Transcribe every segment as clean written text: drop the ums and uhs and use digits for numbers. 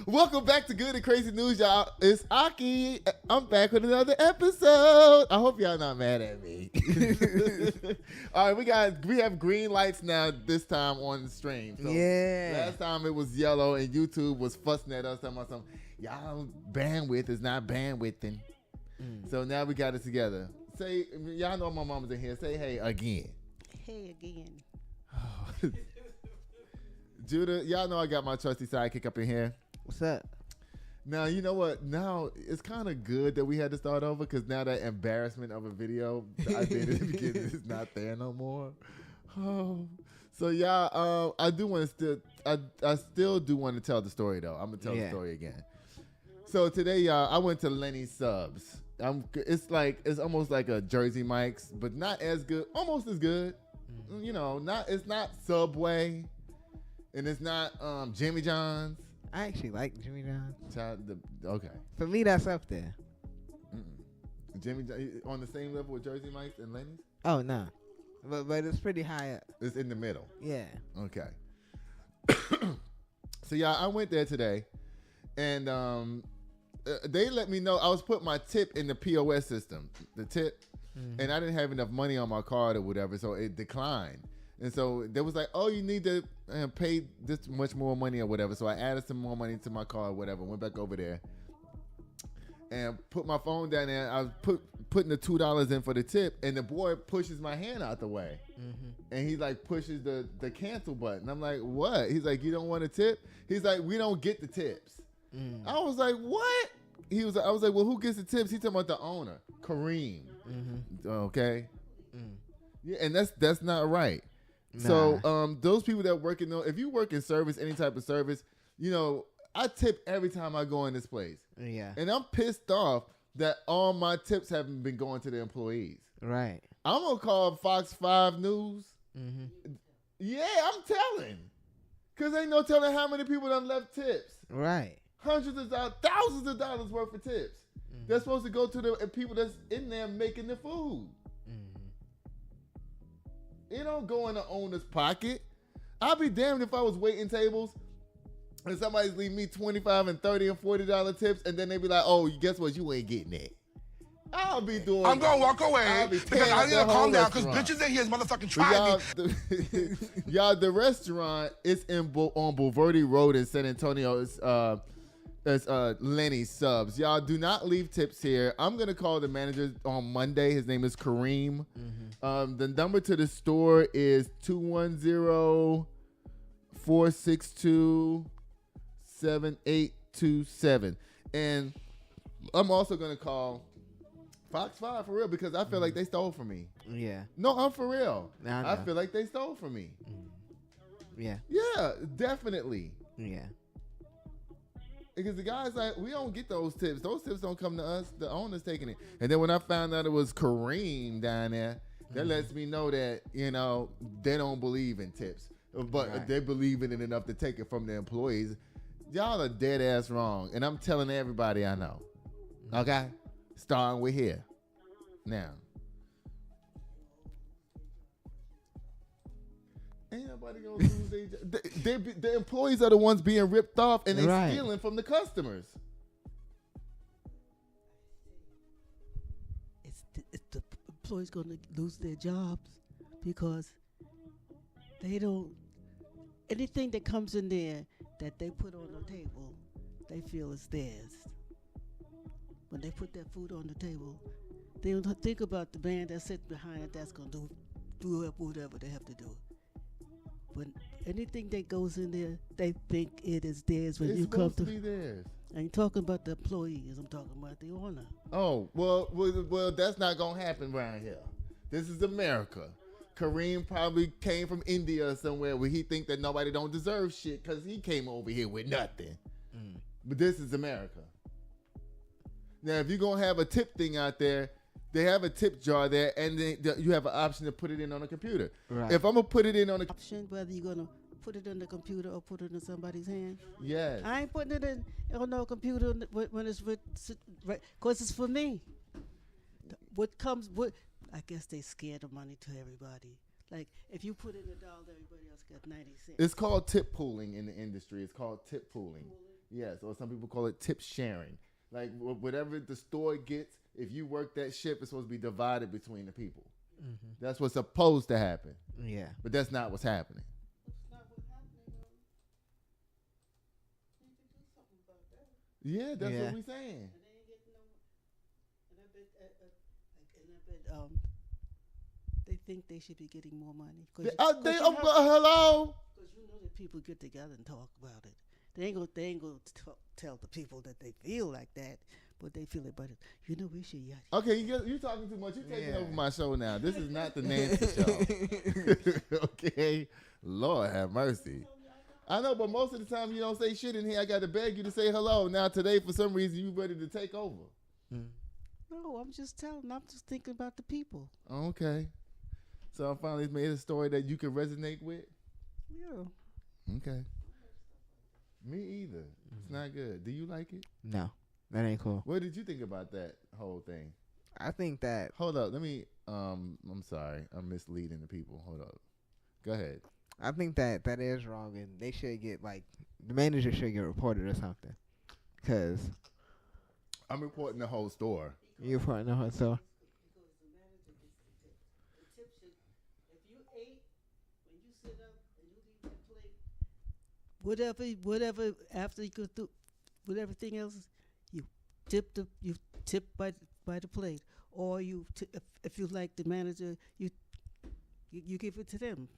Welcome back to Good and Crazy News, y'all. It's Aki. I'm back with another episode. I hope y'all not mad at me. All right, we have green lights now this time on the stream. So last time it was yellow and YouTube was fussing at us talking about something. Y'all bandwidth is not bandwidthing. So now we got it together. Say, y'all know my mama's in here. Say hey again. Hey again. Judah, y'all know I got my trusty sidekick up in here. What's up? Now, you know what? Now, it's kind of good that we had to start over because now that embarrassment of a video that I did at the beginning is not there no more. Oh. So, y'all, I still do want to tell the story, though. I'm going to tell the story again. So, today, y'all, I went to Lenny's Subs. It's almost like a Jersey Mike's, but not as good. Almost as good. You know, it's not Subway. And it's not Jimmy John's. I actually like Jimmy John's. Okay. For me, that's up there. Jimmy John on the same level with Jersey Mike's and Lenny's? Oh, no. But it's pretty high up. It's in the middle. Yeah. Okay. So, yeah, I went there today. And they let me know I was putting my tip in the POS system. The tip. Mm-hmm. And I didn't have enough money on my card or whatever. So it declined. And so they was like, oh, you need to pay this much more money or whatever. So I added some more money to my card or whatever. Went back over there and put my phone down there. I was putting the $2 in for the tip. And the boy pushes my hand out the way. Mm-hmm. And he like pushes the cancel button. I'm like, what? He's like, you don't want a tip? He's like, we don't get the tips. I was like, what? I was like, well, who gets the tips? He's talking about the owner, Kareem. Mm-hmm. Okay. Yeah, and that's not right. Nah. So those people that work if you work in service, any type of service, you know, I tip every time I go in this place. Yeah. And I'm pissed off that all my tips haven't been going to the employees. Right. I'm going to call Fox 5 News. Mm-hmm. Yeah, I'm telling. Because ain't no telling how many people done left tips. Right. Hundreds of dollars, thousands of dollars worth of tips. Mm-hmm. They're supposed to go to the people that's in there making the food. It don't go in the owner's pocket. I'd be damned if I was waiting tables and somebody's leave me $25 and $30 and $40 tips, and then they be like, "Oh, guess what? You ain't getting that." I'll be doing. I'm gonna walk away because I need to calm down because bitches in here is motherfucking trying me. Y'all, the restaurant is on Boulevardy Road in San Antonio. It's Lenny's Subs. Y'all do not leave tips here. I'm going to call the manager on Monday. His name is Kareem. Mm-hmm. The number to the store is 210-462-7827. And I'm also going to call Fox 5 for real because I feel like they stole from me. Yeah. No, I'm for real. I feel like they stole from me. Yeah. Yeah, definitely. Yeah. Because the guy's like, we don't get those tips. Those tips don't come to us. The owner's taking it. And then when I found out it was Kareem down there, that lets me know that, you know, they don't believe in tips. But they believe in it enough to take it from the employees. Y'all are dead ass wrong. And I'm telling everybody I know. Okay? Starting with here. Now. Ain't nobody gonna lose their job. The employees are the ones being ripped off and they stealing from the customers. It's the employees gonna lose their jobs because they don't. Anything that comes in there that they put on the table, they feel is theirs. When they put that food on the table, they don't think about the man that sits behind it that's gonna do whatever they have to do. When anything that goes in there, they think it is theirs. When it's you come to be theirs. I ain't talking about the employees. I'm talking about the owner. Oh, well, that's not gonna happen around here. This is America. Kareem probably came from India or somewhere where he think that nobody don't deserve shit because he came over here with nothing. But this is America. Now, if you're gonna have a tip thing out there, they have a tip jar there, and you have an option to put it in on a computer. Right. If I'm gonna put it in on a option, whether you're gonna put it on the computer or put it in somebody's hand. Yes. I ain't putting it on no computer when it's because it's for me. I guess they scare the money to everybody. Like if you put in $1, everybody else got 90 cents. It's called tip pooling in the industry. It's called tip pooling. Yes, or some people call it tip sharing. Like whatever the store gets, if you work that shift, it's supposed to be divided between the people. Mm-hmm. That's what's supposed to happen. Yeah. But that's not what's happening. Yeah, that's what we're saying. They think they should be getting more money. Hello? Because you know that people get together and talk about it. They ain't gonna tell the people that they feel like that, but they feel it. But you know we should. Okay, you're talking too much. You're taking over my show now. This is not the Nancy show. Okay, Lord have mercy. I know, but most of the time you don't say shit in here. I got to beg you to say hello. Now today, for some reason, you ready to take over. No, I'm just thinking about the people. Okay. So I finally made a story that you can resonate with? Yeah. Okay. Me either. It's not good. Do you like it? No, that ain't cool. What did you think about that whole thing? I think that... Hold up. Let me... I'm sorry. I'm misleading the people. Hold up. Go ahead. I think that is wrong, and they should get, like... The manager should get reported or something. Because... I'm reporting the whole store. You're reporting the whole store? Because the manager gets the tip. The tip should... If you ate, when you sit up and you leave that plate, whatever, after you go through, with everything else, you tip by the plate. Or if you like the manager, you give it to them.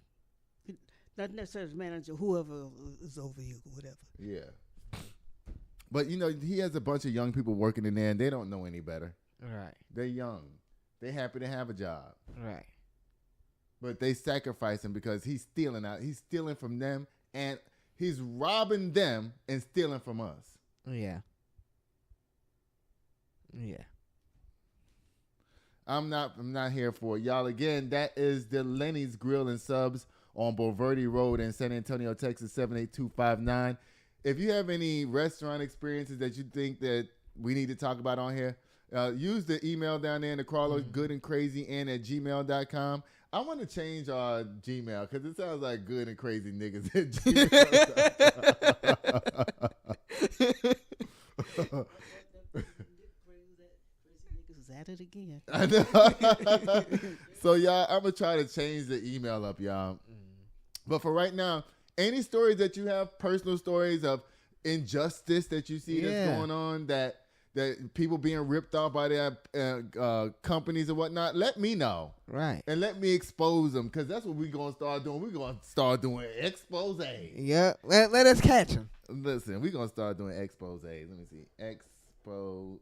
Not necessarily the manager, whoever is over you, whatever. Yeah. But, he has a bunch of young people working in there, and they don't know any better. Right. They're young. They happy to have a job. Right. But they sacrifice him because he's stealing out. He's stealing from them, and he's robbing them and stealing from us. Yeah. Yeah. I'm not here for it. Y'all, again, that is the Lenny's Grill and Subs on Boverde Road in San Antonio, Texas, 78259. If you have any restaurant experiences that you think that we need to talk about on here, use the email down there in the crawler, goodandcrazyand@gmail.com. I want to change our Gmail because it sounds like good and crazy niggas at Gmail. At it again. I know. So y'all, I'm gonna try to change the email up, y'all. But for right now, any stories that you have, personal stories of injustice that you see that's going on, that people being ripped off by their companies and whatnot, let me know. Right. And let me expose them, because that's what we're gonna start doing. We're gonna start doing expose. Yeah. Let us catch them. Listen, we're gonna start doing expose. Let me see. Exposes.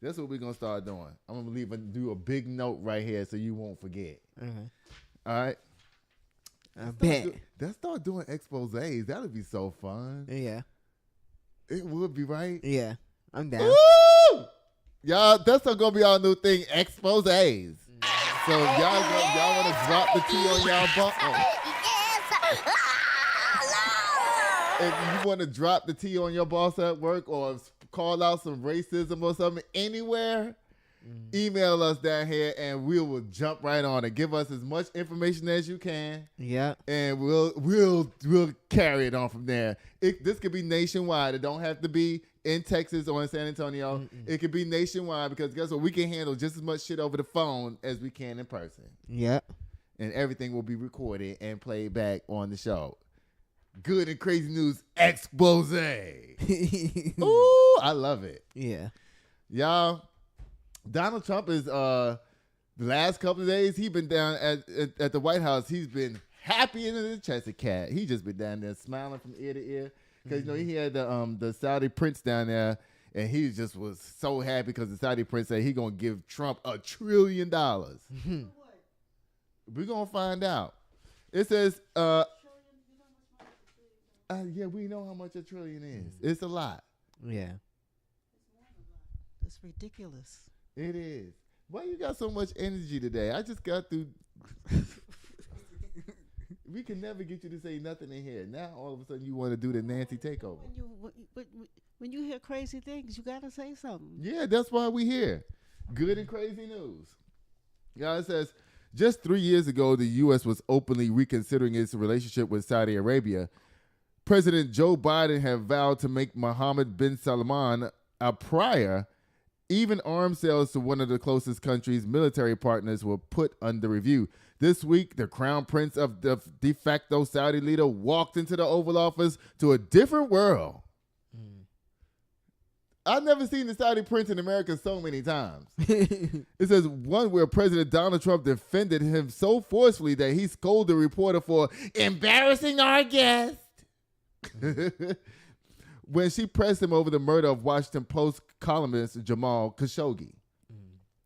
That's what we're going to start doing. I'm going to do a big note right here so you won't forget. Mm-hmm. All right? I bet. Let's start doing exposés. That would be so fun. Yeah. It would be, right? Yeah. I'm down. Woo! Y'all, that's going to be our new thing, exposés. So y'all want to drop the T on y'all bump? If you want to drop the T on your boss at work or call out some racism or something anywhere, email us down here and we will jump right on it. Give us as much information as you can. Yeah. And we'll carry it on from there. This could be nationwide. It don't have to be in Texas or in San Antonio. It could be nationwide, because guess what? We can handle just as much shit over the phone as we can in person. Yeah. And everything will be recorded and played back on the show. Good and crazy news expose. Ooh, I love it. Yeah. Y'all, Donald Trump is the last couple of days he been down at the White House. He's been happy in the chest a cat. He just been down there smiling from ear to ear, because he had the Saudi prince down there, and he just was so happy because the Saudi prince said he gonna give Trump $1 trillion. We're gonna find out. It says yeah, we know how much $1 trillion is. It's a lot. Yeah. It's ridiculous. It is. Why you got so much energy today? I just got through. We can never get you to say nothing in here. Now all of a sudden you want to do the Nancy takeover. When you hear crazy things, you gotta say something. Yeah, that's why we here. Good and crazy news. Y'all, it says, just 3 years ago, the U.S. was openly reconsidering its relationship with Saudi Arabia. President Joe Biden have vowed to make Mohammed bin Salman a pariah. Even arms sales to one of the closest country's military partners were put under review. This week, the crown prince of the de facto Saudi leader walked into the Oval Office to a different world. I've never seen the Saudi prince in America so many times. It says one where President Donald Trump defended him so forcefully that he scolded a reporter for embarrassing our guest. When she pressed him over the murder of Washington Post columnist Jamal Khashoggi.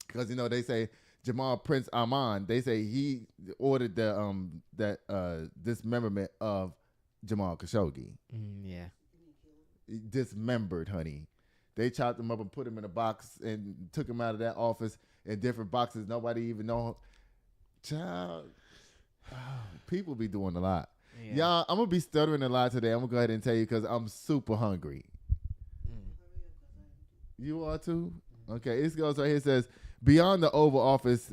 Because, you know, they say Jamal Prince Ahmad, they say he ordered the dismemberment of Jamal Khashoggi. Yeah. Dismembered, honey. They chopped him up and put him in a box and took him out of that office in different boxes. Nobody even know. Child, people be doing a lot. Yeah. Y'all, I'm going to be stuttering a lot today. I'm going to go ahead and tell you because I'm super hungry. You are too? Okay, this goes right here. It says, beyond the Oval Office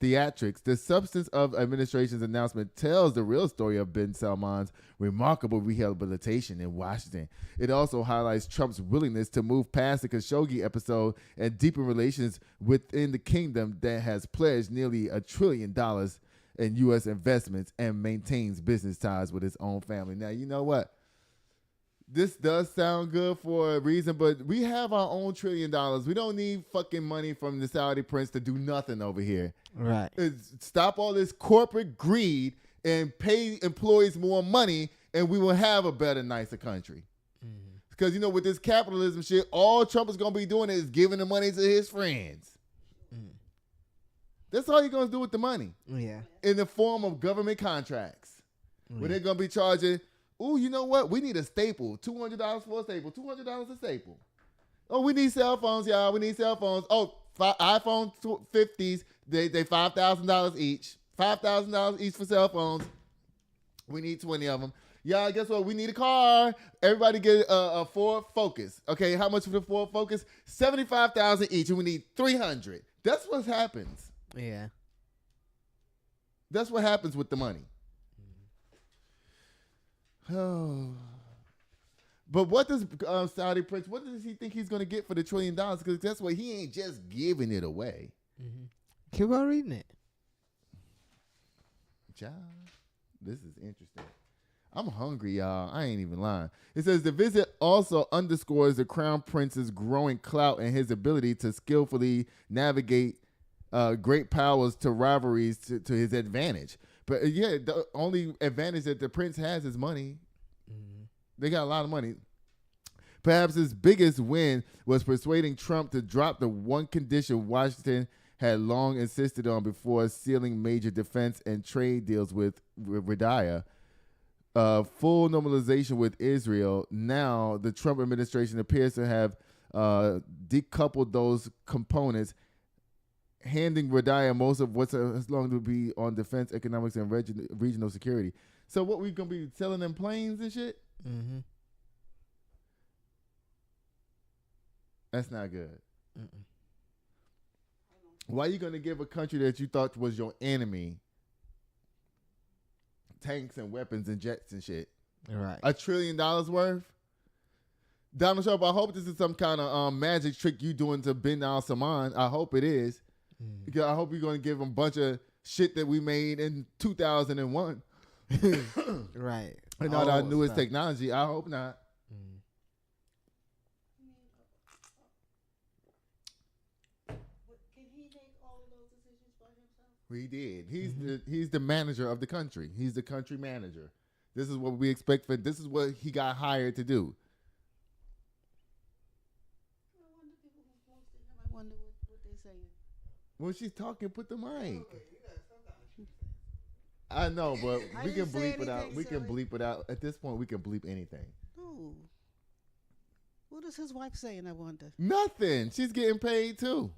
theatrics, the substance of administration's announcement tells the real story of bin Salman's remarkable rehabilitation in Washington. It also highlights Trump's willingness to move past the Khashoggi episode and deepen relations within the kingdom that has pledged nearly $1 trillion in U.S. investments and maintains business ties with his own family. Now, you know what? This does sound good for a reason, but we have our own $1 trillion. We don't need fucking money from the Saudi prince to do nothing over here. Right. Stop all this corporate greed and pay employees more money, and we will have a better, nicer country. Because, you know, with this capitalism shit, all Trump is going to be doing is giving the money to his friends. That's all you're going to do with the money. Yeah. In the form of government contracts. Where they're going to be charging, oh, you know what? We need a staple. $200 for a staple. $200 a staple. Oh, we need cell phones, y'all. We need cell phones. Oh, iPhone 50s, they $5,000 each. $5,000 each for cell phones. We need 20 of them. Y'all, guess what? We need a car. Everybody get a Ford Focus. Okay, how much for the Ford Focus? $75,000 each, and we need 300. That's what happens. Yeah. That's what happens with the money. Oh. But what does Saudi Prince, what does he think he's going to get for the $1 trillion? Because that's what he ain't just giving it away. Keep on reading it. Child, this is interesting. I'm hungry, y'all. I ain't even lying. It says the visit also underscores the Crown Prince's growing clout and his ability to skillfully navigate great powers to rivalries to his advantage. But yeah, the only advantage that the prince has is money. They got a lot of money. Perhaps his biggest win was persuading Trump to drop the one condition Washington had long insisted on before sealing major defense and trade deals with Riyadh. Full normalization with Israel. Now, the Trump administration appears to have decoupled those components, handing Riyadh most of what's long to be on defense, economics, and regional security. So what, we going to be selling them planes and shit? That's not good. Why are you going to give a country that you thought was your enemy tanks and weapons and jets and shit? Right. $1 trillion worth? Donald Trump, I hope this is some kind of magic trick you doing to bin Salman. I hope it is. Because I hope you're going to give him a bunch of shit that we made in 2001. Right. And all our newest technology. I hope not. Can he make all of those decisions by himself? He did. He's the manager of the country. He's the country manager. This is what we expect for. This is what he got hired to do. I wonder people who close to him. I wonder what they're saying. When she's talking, put the mic. I know, but we can bleep it out. We can bleep it out. At this point, we can bleep anything. Oh. What is his wife saying, I wonder? Nothing. She's getting paid too.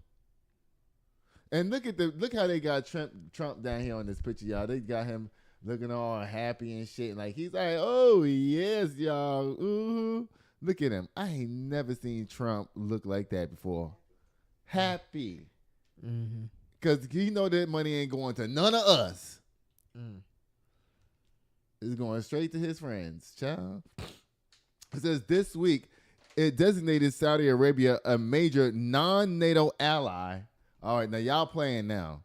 And look how they got Trump down here on this picture, y'all. They got him looking all happy and shit. Like he's like, oh yes, y'all. Ooh. Look at him. I ain't never seen Trump look like that before. Happy. Because he know that money ain't going to none of us. It's going straight to his friends, child. It says this week it designated Saudi Arabia a major non-NATO ally. All right, now y'all playing now.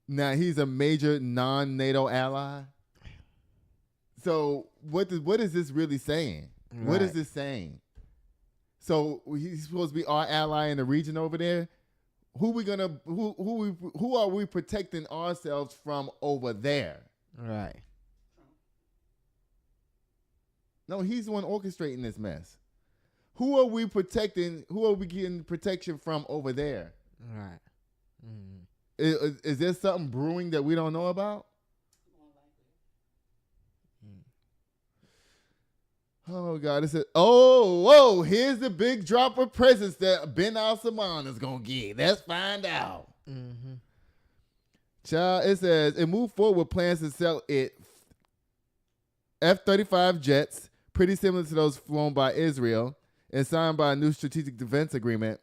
Now he's a major non-NATO ally. So what is this really saying? Right. What is this saying? So he's supposed to be our ally in the region over there. Who are we protecting ourselves from over there? Right. No, he's the one orchestrating this mess. Who are we protecting? Who are we getting protection from over there? Right. Is there something brewing that we don't know about? Oh, God. It says, whoa, here's the big drop of presents that Ben Al-Salman is going to get. Let's find out. Mm-hmm. Child, it says, it moved forward with plans to sell it F-35 jets, pretty similar to those flown by Israel, and signed by a new strategic defense agreement.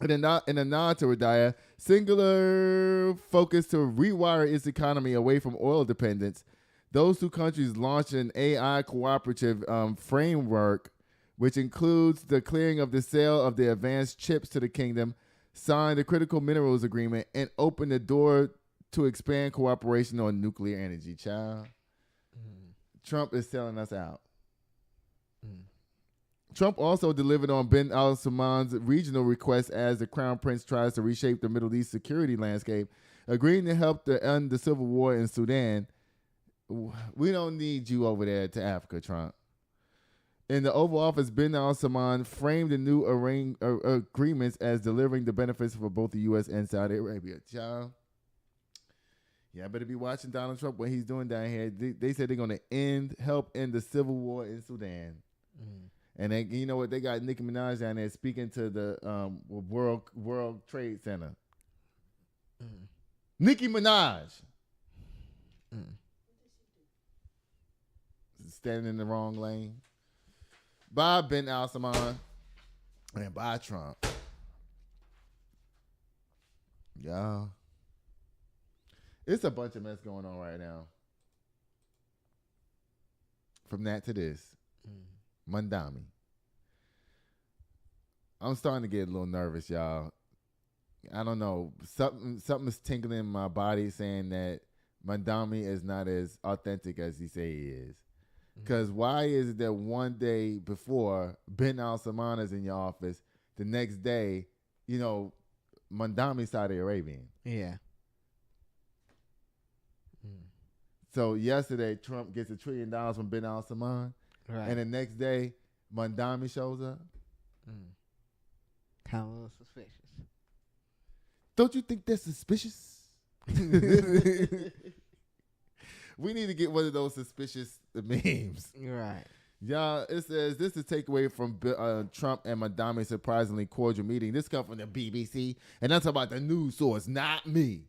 In a nod to Radaya, singular focus to rewire its economy away from oil dependence. Those two countries launched an AI cooperative framework, which includes the clearing of the sale of the advanced chips to the kingdom, signed the critical minerals agreement, and opened the door to expand cooperation on nuclear energy. Child, Trump is selling us out. Trump also delivered on Ben Al-Salman's regional request as the Crown Prince tries to reshape the Middle East security landscape, agreeing to help to end the civil war in Sudan. We don't need you over there to Africa, Trump. In the Oval Office, Ben Al-Salman framed the new agreements as delivering the benefits for both the U.S. and Saudi Arabia. Child, yeah, I better be watching Donald Trump, what he's doing down here. They said they're going to help end the civil war in Sudan. And they, you know what? They got Nicki Minaj down there speaking to the World Trade Center. Nicki Minaj. Standing in the wrong lane. Bye, Ben Al-Salman. And bye, Trump. Y'all. It's a bunch of mess going on right now. From that to this. Mamdani. I'm starting to get a little nervous, y'all. I don't know. Something's tingling in my body saying that Mamdani is not as authentic as he say he is. Because why is it that one day before Ben Al-Salman is in your office, the next day, you know, Mamdani Saudi Arabian? Yeah. So yesterday, Trump gets $1 trillion from Ben Al-Salman. Right. And the next day, Mamdani shows up. Kind of a little suspicious. Don't you think that's suspicious? We need to get one of those suspicious memes. Right. Y'all, it says, this is a takeaway from Trump and Mamdani's surprisingly cordial meeting. This comes from the BBC, and that's about the news source, not me.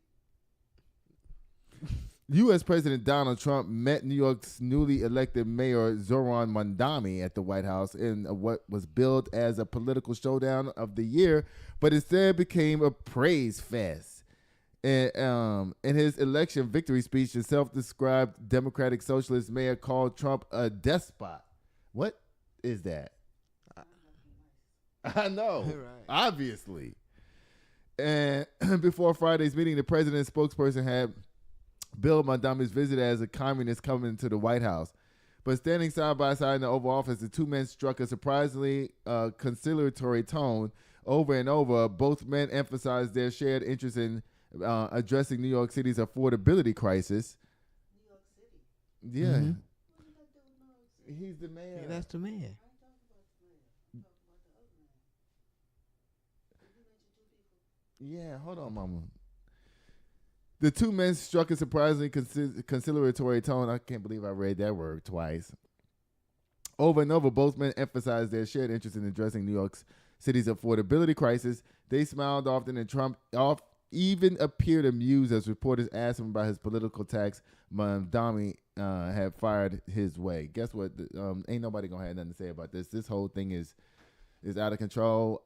U.S. President Donald Trump met New York's newly elected mayor Zohran Mamdani at the White House in what was billed as a political showdown of the year, but instead became a praise fest. In his election victory speech, the self-described Democratic Socialist mayor called Trump a despot. What is that? I know, right. Obviously. And before Friday's meeting, the president's spokesperson had billed Mamdani's visit as a communist coming to the White House. But standing side by side in the Oval Office, the two men struck a surprisingly conciliatory tone over and over. Both men emphasized their shared interest in addressing New York City's affordability crisis. New York City? Yeah. Mm-hmm. He's the mayor. Yeah, that's the mayor. Yeah, hold on, mama. The two men struck a surprisingly conciliatory tone. I can't believe I read that word twice. Over and over, both men emphasized their shared interest in addressing New York City's affordability crisis. They smiled often, and Trump even appeared amused as reporters asked him about his political attacks Mamdani had fired his way. Guess what? Ain't nobody gonna have nothing to say about this. This whole thing is out of control.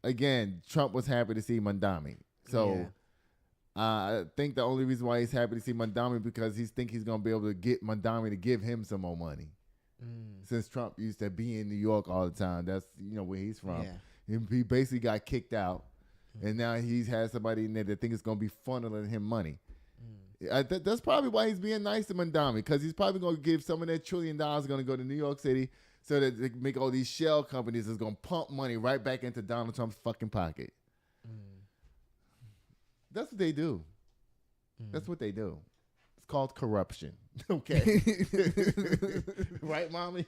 Again, Trump was happy to see Mamdani. So I think the only reason why he's happy to see Mamdani because he's going to be able to get Mamdani to give him some more money. Since Trump used to be in New York all the time. That's, where he's from. Yeah. He basically got kicked out. And now he's had somebody in there that thinks it's going to be funneling him money. That's probably why he's being nice to Mamdani, because he's probably going to give some of that $1 trillion going to go to New York City so that they make all these shell companies that's going to pump money right back into Donald Trump's fucking pocket. That's what they do. That's what they do. It's called corruption. Okay. Right, mommy?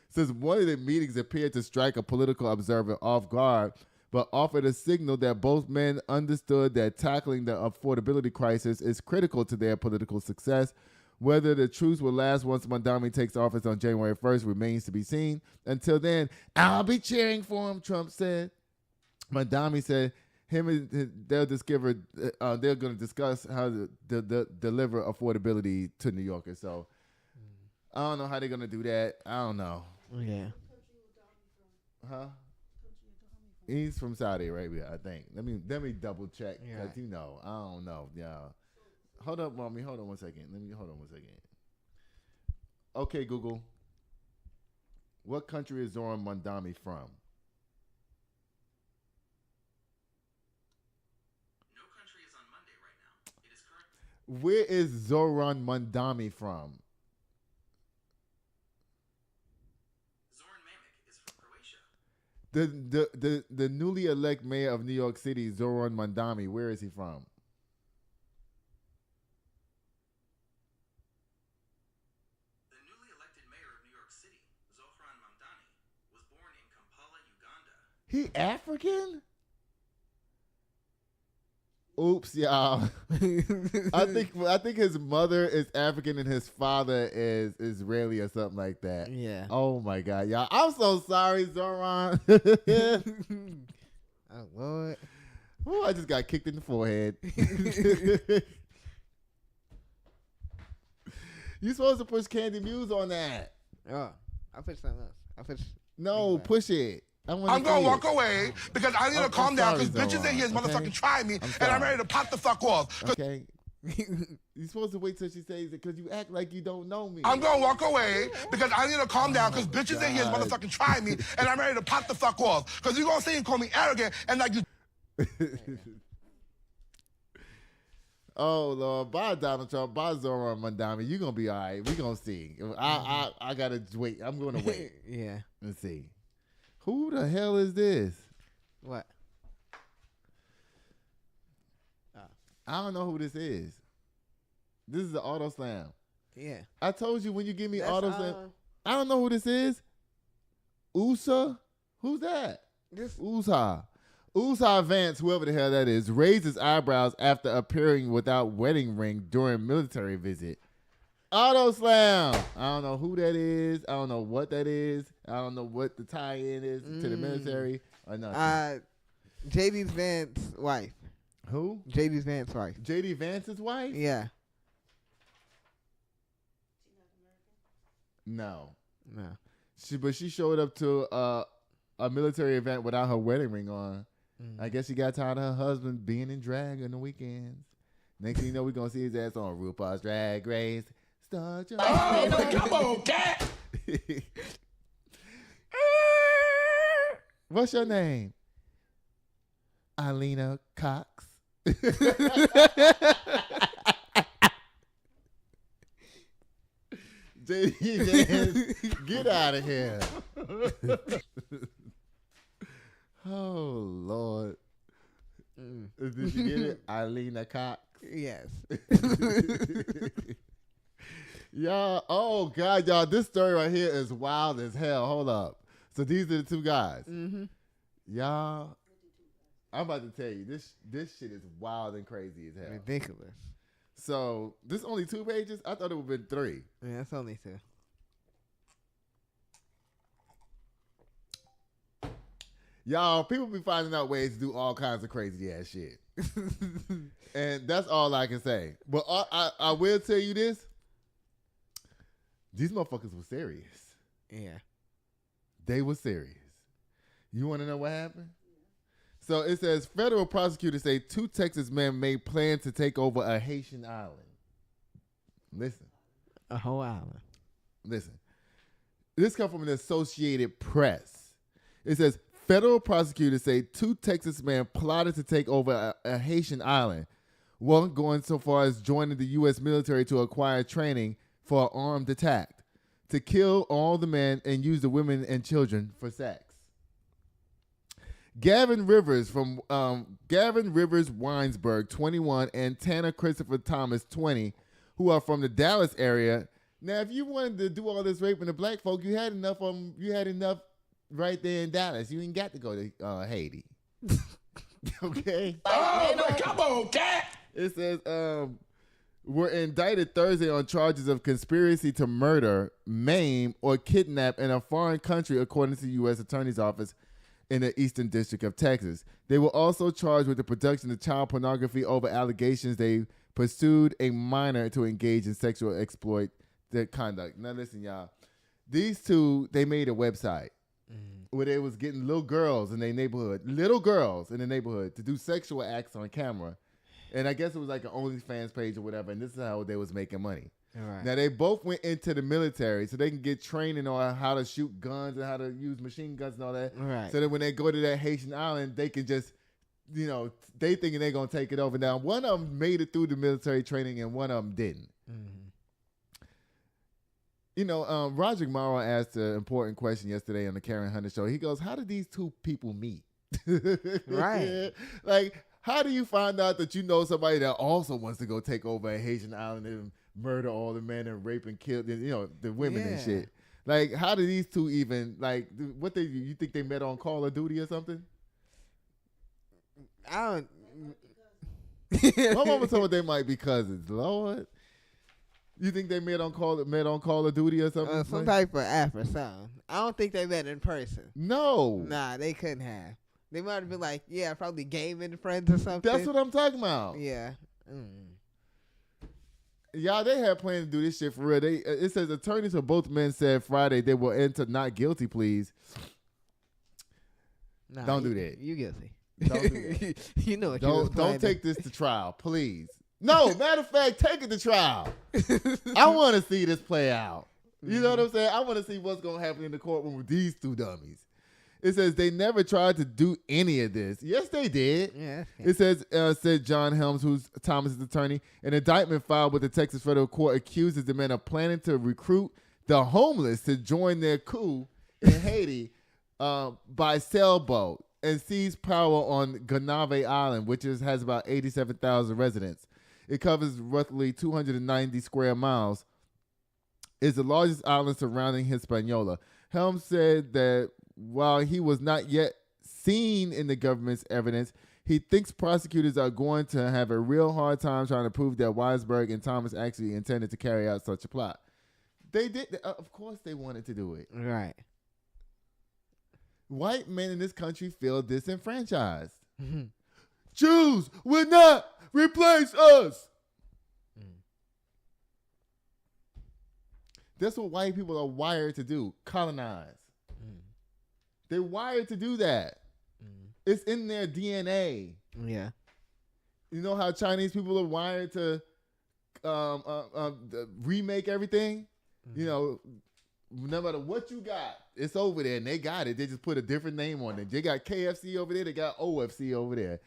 Since one of the meetings appeared to strike a political observer off guard, but offered a signal that both men understood that tackling the affordability crisis is critical to their political success. Whether the truce will last once Mamdani takes office on January 1st remains to be seen. Until then, I'll be cheering for him, Trump said. Mamdani said they're going to discuss how to deliver affordability to New Yorkers. So I don't know how they're going to do that. I don't know. Yeah. Huh? He's from Saudi Arabia, I think. Let me double check, because I don't know. Yeah. Hold up, mommy. Hold on one second. Hold on one second. Okay, Google. What country is Zohran Mamdani from? No country is on Monday right now. It is current. Where is Zohran Mamdani from? The newly elected mayor of New York City, Zohran Mamdani, where is he from? The newly elected mayor of New York City, Zohran Mamdani, was born in Kampala, Uganda. He African? Oops, y'all. I think his mother is African and his father is Israeli or something like that. Yeah. Oh my God, y'all! I'm so sorry, Zohran. Oh Lord. Oh, I just got kicked in the forehead. You supposed to push Candy Muse on that. Oh, I push something else. No, push it. I'm going to walk away because I need to calm down because bitches in here is motherfucking trying me and I'm ready to pop the fuck off. Okay. You're supposed to wait till she says it because you act like you don't know me. I'm going to walk away because I need to calm down because bitches in here is motherfucking trying me and I'm ready to pop the fuck off. Because you're going to say and call me arrogant and like you... Oh, Lord. Bye, Donald Trump. Bye, Zohran Mamdani. You're going to be all right. We're going to see. I got to wait. I'm going to wait. Yeah. Let's see. Who the hell is this? What? I don't know who this is. This is the Auto Slam. Yeah. I told you when you give me Auto Slam. I don't know who this is. USA? Who's that? USA. USA Vance, whoever the hell that is, raised his eyebrows after appearing without wedding ring during military visit. Auto Slam. I don't know who that is. I don't know what that is. I don't know what the tie-in is to the military or nothing. JD Vance's wife. Who? JD Vance's wife. JD Vance's wife? Yeah. No. No. She showed up to a military event without her wedding ring on. I guess she got tired of her husband being in drag on the weekends. Next thing you know, we're going to see his ass on RuPaul's Drag Race. Start your come on, cat! What's your name? Alina Cox. JD, get out of here. Oh, Lord. Did you get it? Alina Cox. Yes. Y'all, oh God, y'all, this story right here is wild as hell. Hold up. So these are the two guys. Y'all, I'm about to tell you, this shit is wild and crazy as hell. Ridiculous. So this only 2 pages? I thought it would have been 3. Yeah, it's only 2. Y'all, people be finding out ways to do all kinds of crazy ass shit. And that's all I can say. But I will tell you this. These motherfuckers were serious. Yeah. They were serious. You want to know what happened? So it says federal prosecutors say 2 Texas men made plans to take over a Haitian island. Listen. A whole island. Listen. This comes from the Associated Press. It says federal prosecutors say 2 Texas men plotted to take over a Haitian island. One going so far as joining the U.S. military to acquire training for an armed attack, to kill all the men and use the women and children for sex. Gavin Rivers Weinsberg, 21, and Tanner Christopher Thomas, 20, who are from the Dallas area. Now, if you wanted to do all this raping of black folk, you had enough right there in Dallas. You ain't got to go to Haiti. Okay. Oh, come on, cat. It says were indicted Thursday on charges of conspiracy to murder, maim, or kidnap in a foreign country, according to the U.S. Attorney's Office in the Eastern District of Texas. They were also charged with the production of child pornography over allegations they pursued a minor to engage in sexual exploit their conduct. Now listen, y'all. These 2, they made a website where they was getting little girls in the neighborhood to do sexual acts on camera. And I guess it was like an OnlyFans page or whatever, and this is how they was making money. Right. Now, they both went into the military so they can get training on how to shoot guns and how to use machine guns and all that. Right. So that when they go to that Haitian island, they can just, they thinking they're going to take it over. Now, one of them made it through the military training and one of them didn't. Mm-hmm. Roger Morrow asked an important question yesterday on the Karen Hunter show. He goes, how did these 2 people meet? Right. Like, how do you find out that you know somebody that also wants to go take over a Haitian island and murder all the men and rape and kill the women and shit? Like, how do these 2 even, like, you think they met on Call of Duty or something? I My mama told me they might be cousins. Lord. You think they met on Call of Duty or something? some type of app or something. I don't think they met in person. No. Nah, they couldn't have. They might have been like, probably gaming friends or something. That's what I'm talking about. Yeah. Y'all, they had planned to do this shit for real. It says attorneys for both men said Friday they will enter not guilty pleas. Nah, Don't do that. You guilty. Don't do that. You know what you was Don't planning. take this to trial, please. No, matter of fact, take it to trial. I want to see this play out. You know what I'm saying? I want to see what's going to happen in the courtroom with these 2 dummies. It says they never tried to do any of this. Yes, they did. Yeah. It says, said John Helms, who's Thomas's attorney. An indictment filed with the Texas federal court accuses the men of planning to recruit the homeless to join their coup in Haiti by sailboat and seize power on Gonave Island, which has about 87,000 residents. It covers roughly 290 square miles. It's the largest island surrounding Hispaniola. Helms said that while he was not yet seen in the government's evidence, he thinks prosecutors are going to have a real hard time trying to prove that Weisberg and Thomas actually intended to carry out such a plot. They did. Of course they wanted to do it. Right. White men in this country feel disenfranchised. Jews will not replace us. That's what white people are wired to do, colonize. They're wired to do that. It's in their DNA. Yeah. You know how Chinese people are wired to remake everything? You know, no matter what you got, it's over there, and they got it. They just put a different name on it. They got KFC over there. They got OFC over there.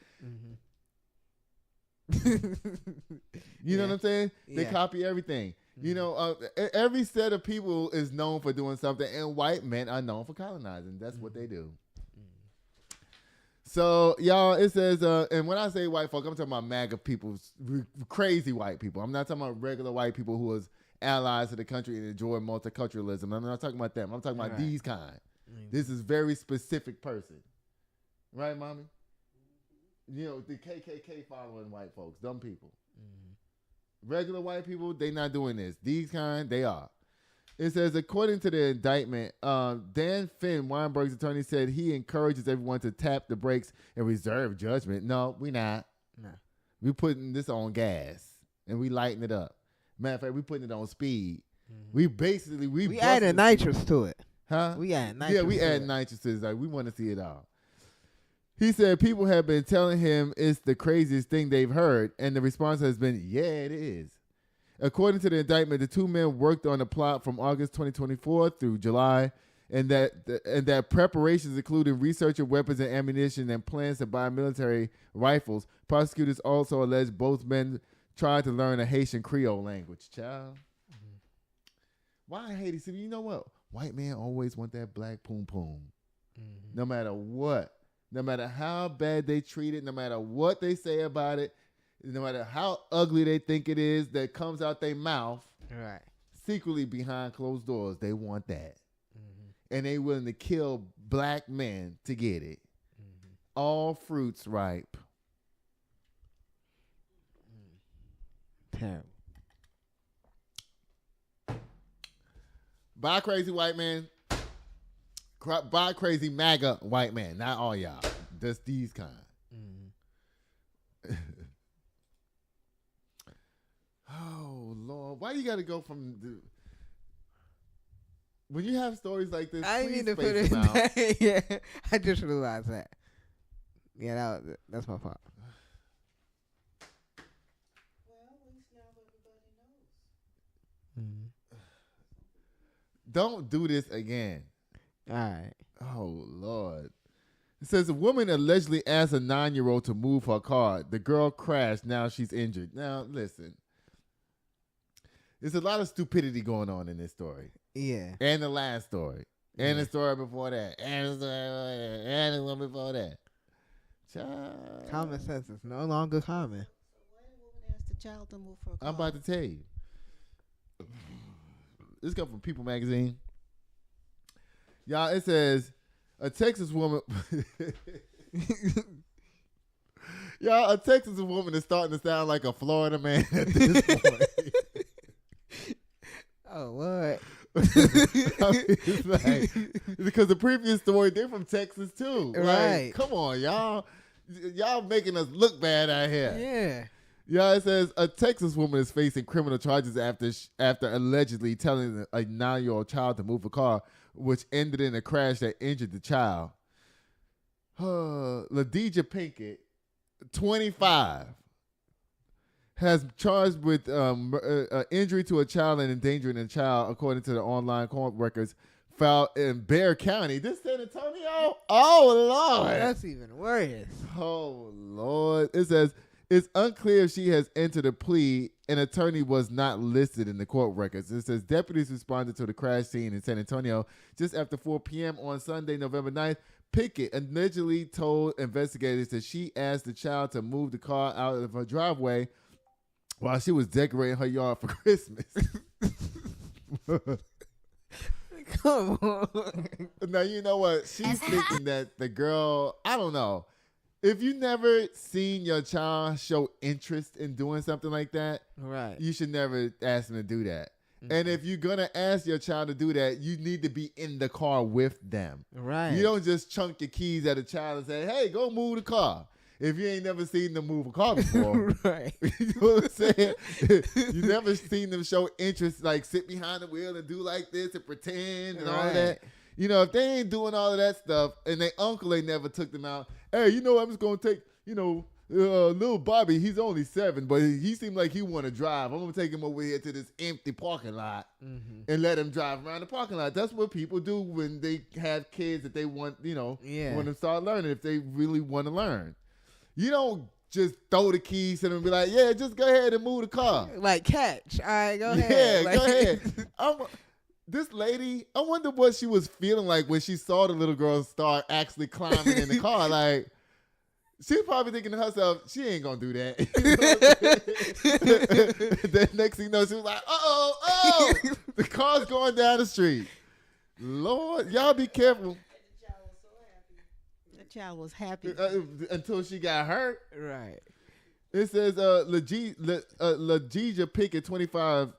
You know what I'm saying? They copy everything. You know, every set of people is known for doing something, and white men are known for colonizing. That's what they do. So, y'all, it says, and when I say white folk, I'm talking about MAGA people, crazy white people. I'm not talking about regular white people who was allies of the country and enjoy multiculturalism. I'm not talking about them. I'm talking about these kind. This is very specific person. Right, mommy? You know, the KKK following white folks, dumb people. Regular white people, they not doing this. These kind, they are. It says, according to the indictment, Dan Finn, Weinberg's attorney, said he encourages everyone to tap the brakes and reserve judgment. No, we not. No. We putting this on gas and we lighting it up. Matter of fact, we putting it on speed. We basically, we added nitrous to it. Huh? We add nitrous. Yeah, we add nitrous to it. Like, we want to see it all. He said people have been telling him it's the craziest thing they've heard, and the response has been, yeah, it is. According to the indictment, the two men worked on the plot from August 2024 through July, and that preparations including research of weapons and ammunition and plans to buy military rifles. Prosecutors also allege both men tried to learn a Haitian Creole language. Child. Mm-hmm. Why Haiti? So you know what? White men always want that black poom poom. Mm-hmm. No matter what. No matter how bad they treat it, no matter what they say about it, no matter how ugly they think it is that comes out their mouth, right? Secretly behind closed doors, they want that. Mm-hmm. And they willing to kill black men to get it. Mm-hmm. All fruits ripe. Terrible. Bye, crazy white man. Bye, crazy MAGA white man. Not all y'all. Just these kind. Mm-hmm. Oh, Lord. Why you got to go from the... When you have stories like this, I didn't mean to put space it them out. Yeah, I just realized that. Yeah, that's my fault. Don't do this again. All right. Oh, Lord. It says a woman allegedly asked a 9-year-old to move her car. The girl crashed. Now she's injured. Now, listen. There's a lot of stupidity going on in this story. Yeah. And the last story. And the story before that. And the story before that. And the one before that. Child. Common sense is no longer common. Why did the woman ask the child to move her car? I'm about to tell you. This comes from People Magazine. Y'all, it says a Texas woman. Y'all, a Texas woman is starting to sound like a Florida man at this point. Oh, what? I mean, it's like, because the previous story, they're from Texas too. Right. Like, come on, y'all. Y'all making us look bad out here. Yeah. Yeah, it says a Texas woman is facing criminal charges after allegedly telling a 9-year-old child to move a car, which ended in a crash that injured the child. LaDeja Pinkett, 25, has charged with injury to a child and endangering a child, according to the online court records filed in Bexar County. This San Antonio? Oh, Lord. That's even worse. Oh, Lord. It says, it's unclear if she has entered a plea. An attorney was not listed in the court records. It says deputies responded to the crash scene in San Antonio just after 4 p.m. on Sunday, November 9th. Pickett allegedly told investigators that she asked the child to move the car out of her driveway while she was decorating her yard for Christmas. Come on. Now, you know what? She's thinking that the girl, I don't know. If you never seen your child show interest in doing something like that, right, you should never ask them to do that. Mm-hmm. And if you're going to ask your child to do that, you need to be in the car with them. Right. You don't just chunk your keys at a child and say, hey, go move the car. If you ain't never seen them move a car before. Right. You know what I'm saying? You never seen them show interest, like sit behind the wheel and do like this and pretend and all of that. You know, if they ain't doing all of that stuff and their uncle ain't never took them out, hey, you know, I'm just going to take, you know, little Bobby, he's only 7, but he seemed like he want to drive. I'm going to take him over here to this empty parking lot and let him drive around the parking lot. That's what people do when they have kids that they want, you know, want to start learning if they really want to learn. You don't just throw the keys to them and be like, yeah, just go ahead and move the car. Like, catch. All right, go ahead. Yeah, like, go ahead. This lady, I wonder what she was feeling like when she saw the little girl start actually climbing in the car. Like, she was probably thinking to herself, she ain't going to do that. You know then next thing you know, she was like, oh, the car's going down the street. Lord, y'all be careful. The child was happy. Until she got hurt. Right. It says, LaDeja Pickett, 25,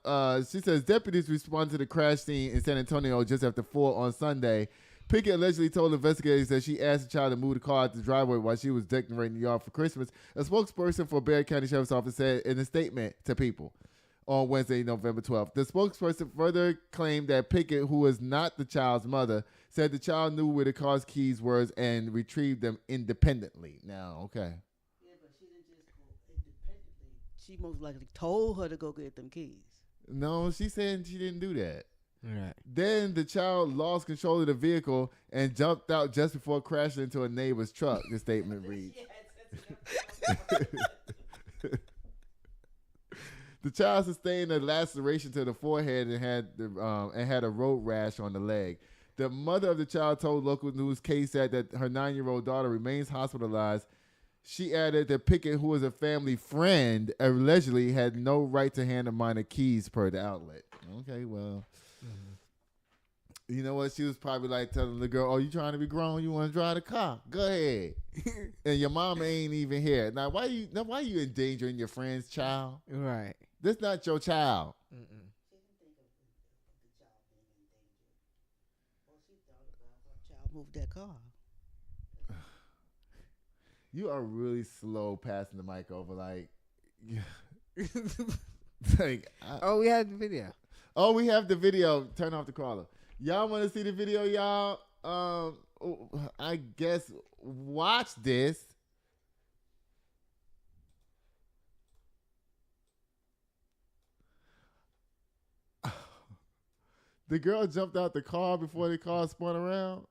she says, deputies responded to the crash scene in San Antonio just after 4 on Sunday. Pickett allegedly told investigators that she asked the child to move the car out the driveway while she was decorating the yard for Christmas. A spokesperson for Bexar County Sheriff's Office said in a statement to People on Wednesday, November 12th. The spokesperson further claimed that Pickett, who is not the child's mother, said the child knew where the car's keys were and retrieved them independently. Now, okay. Yeah, but she didn't just go independently. She most likely told her to go get them keys. No, she said she didn't do that. Right. Then the child lost control of the vehicle and jumped out just before crashing into a neighbor's truck, the statement reads. The child sustained a laceration to the forehead and had a road rash on the leg. The mother of the child told local news KSAT that her 9-year-old daughter remains hospitalized. She added that Pickett, who was a family friend, allegedly had no right to hand the minor keys per the outlet. Okay, well, you know what? She was probably like telling the girl, "Oh, you trying to be grown? You want to drive the car? Go ahead." And your mama ain't even here. Now, why you endangering your friend's child? Right. This not your child. Mm-mm. Child moved that car. You are really slow passing the mic over. Like, Oh, we had the video. Oh, we have the video. Turn off the caller. Y'all want to see the video, y'all? I guess watch this. The girl jumped out the car before the car spun around.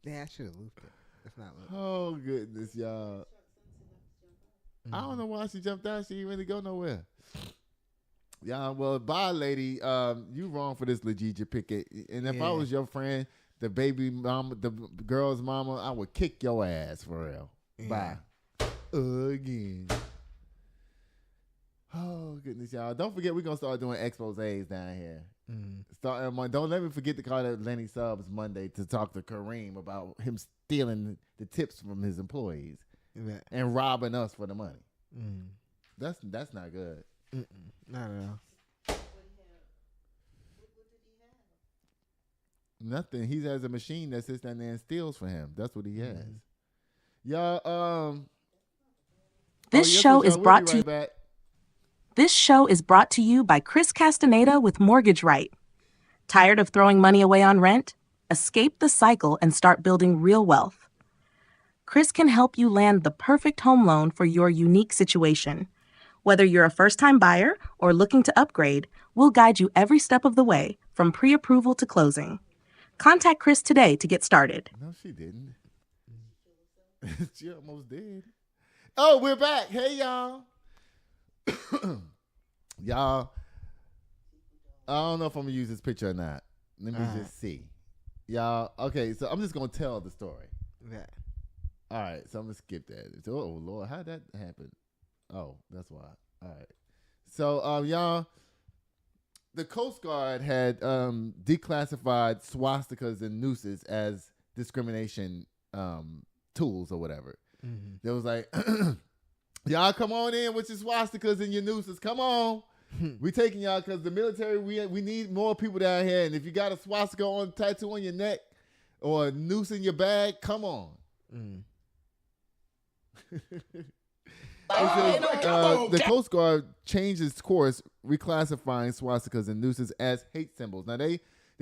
Yeah, I should have looped it. It's not looped. Oh, goodness, y'all. I don't know why she jumped out. She didn't really go nowhere. Yeah, well, bye, lady. You wrong for this, Legit Pickett. And if I was your friend, the baby mama, the girl's mama, I would kick your ass for real. Yeah. Bye. Again. Oh, goodness, y'all. Don't forget, we're going to start doing exposés down here. Don't let me forget to call that Lenny Subs Monday to talk to Kareem about him stealing the tips from his employees and robbing us for the money. That's not good. Not at all. Nothing. He has a machine that sits down there and steals for him. That's what he has. Y'all, This show is brought to you. This show is brought to you by Chris Castaneda with Mortgage Right. Tired of throwing money away on rent? Escape the cycle and start building real wealth. Chris can help you land the perfect home loan for your unique situation. Whether you're a first-time buyer or looking to upgrade, we'll guide you every step of the way, from pre-approval to closing. Contact Chris today to get started. No, she didn't. She almost did. Oh, we're back. Hey, y'all. Y'all, I don't know if I'm going to use this picture or not. Let me just see. Y'all, okay, so I'm just going to tell the story. Yeah. All right, so I'm going to skip that. Oh, Lord, how did that happen? Oh, that's why. All right. So, y'all, the Coast Guard had declassified swastikas and nooses as discrimination tools or whatever. They was like, y'all come on in with your swastikas and your nooses. Come on. We taking y'all because the military, we need more people down here. And if you got a swastika on tattoo on your neck or a noose in your bag, come on. The Coast Guard changed its course, reclassifying swastikas and nooses as hate symbols. Now, they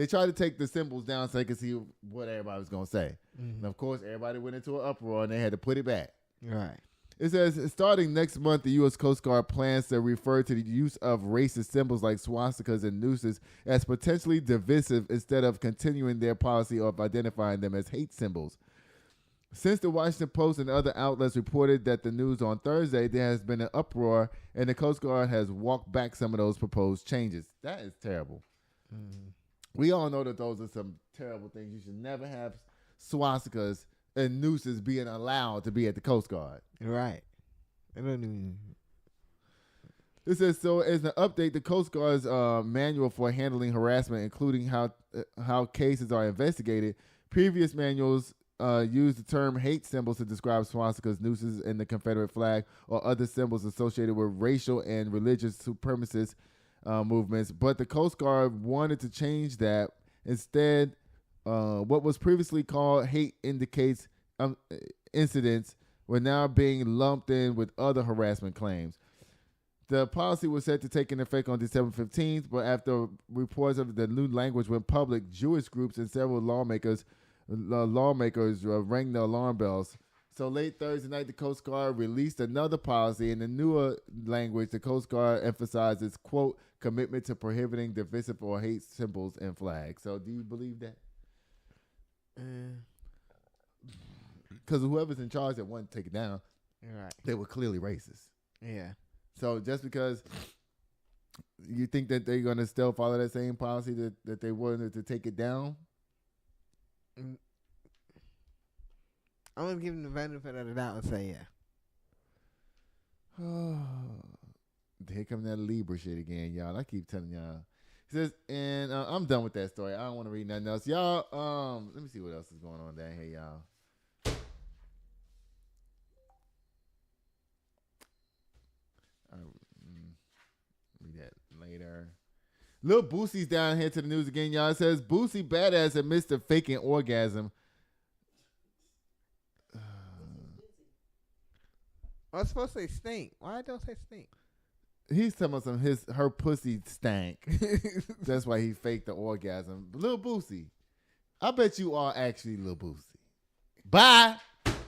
tried to take the symbols down so they could see what everybody was going to say. And, of course, everybody went into an uproar, and they had to put it back. Right. It says, starting next month, the U.S. Coast Guard plans to refer to the use of racist symbols like swastikas and nooses as potentially divisive instead of continuing their policy of identifying them as hate symbols. Since the Washington Post and other outlets reported that the news on Thursday, there has been an uproar, and the Coast Guard has walked back some of those proposed changes. That is terrible. We all know that those are some terrible things. You should never have swastikas and nooses being allowed to be at the Coast Guard. Right. I don't even... It says, so as an update, the Coast Guard's manual for handling harassment, including how cases are investigated, previous manuals use the term hate symbols to describe swastikas, nooses, and the Confederate flag or other symbols associated with racial and religious supremacist movements. But the Coast Guard wanted to change that. Instead, what was previously called hate indicates incidents were now being lumped in with other harassment claims. The policy was set to take into effect on December 15th, but after reports of the new language went public, Jewish groups and several lawmakers rang the alarm bells. So late Thursday night, the Coast Guard released another policy in the newer language. The Coast Guard emphasized its, quote, commitment to prohibiting divisive or hate symbols and flags. So do you believe that? Because whoever's in charge that wanted to take it down, Right. they were clearly racist. Yeah. So just because you think that they're going to still follow that same policy that they wanted to take it down? I'm going to give them the benefit of the doubt and say yeah. Here come that Libra shit again, y'all. I keep telling y'all. It says, and I'm done with that story. I don't want to read nothing else. Y'all, let me see what else is going on down here, y'all. Read that later. Lil Boosie's down here to the news again, y'all. It says, Boosie badass admits to faking orgasm. I was supposed to say stink. Why don't say stink? He's talking about her pussy stank. That's why he faked the orgasm. Lil Boosie, I bet you are actually Lil Boosie. Bye.